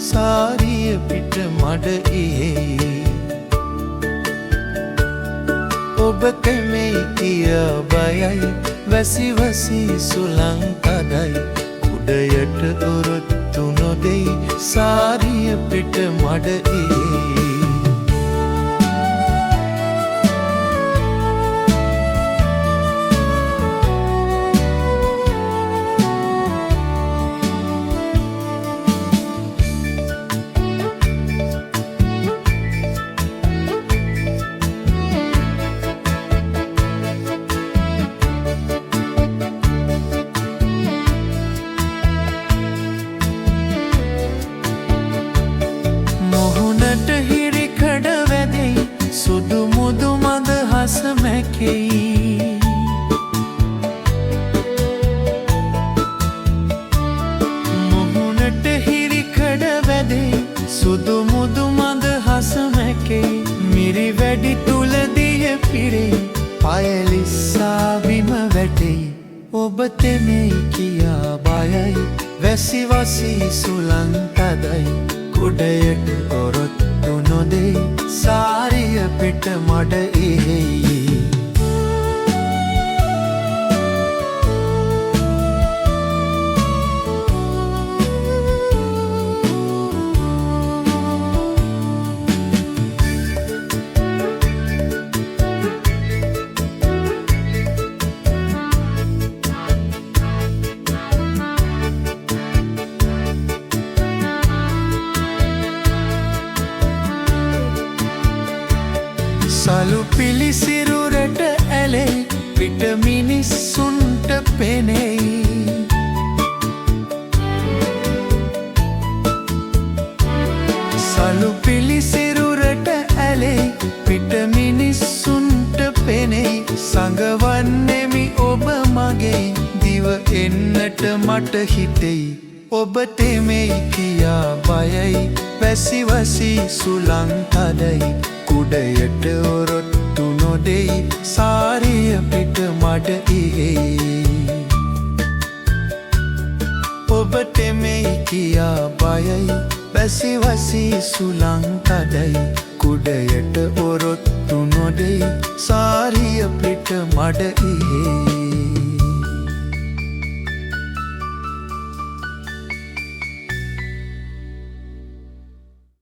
සාරිය පිට මඩ ඉහෙයි ඔබ කැමෙයි කියා බයයි වැසි වසී සුළං කඩයි උඩයට ඔරොත්තු නොදෙයි සාරිය පිට මඩ ඉහෙයි මොහොනට හිරි කඩ වැදෙයි සුදු මුදු මද හස මැකෙයි මොහොනට හිරි කඩ වැදෙයි සුදු මුදු මද හස මැකෙයි මිරි වැඩි තුල දිය පිරෙයි පයලිස්සා බිම වැටෙයි ඔබ තෙමෙයි කියා බයයි වැසි වසී සුළං තදයි උඩයට ඔරොත්තු නොදෙයි සාරිය පිට මඩ ඉහෙයි සලු පිලිසිරුරට ඇලෙයි පිට මිනිස්සුන්ට පෙනෙයි සලු පිලිසිරුරට ඇලෙයි පිට මිනිස්සුන්ට පෙනෙයි සඟවන්නෙමි ඔබ මගේ දිව එන්නට මට හිතෙයි ඔබ තෙමෙයි කියා බයයි වැසි වසී සුළං තදයි කුඩයට ඔරොත්තු නොදෙයි සාරිය පිට මඩ ඉහෙයි ඔබ තෙමෙයි කියා බයයි වැසි වසී සුළං තදයි කුඩයට ඔරොත්තු නොදෙයි සාරිය පිට මඩ ඉහෙයි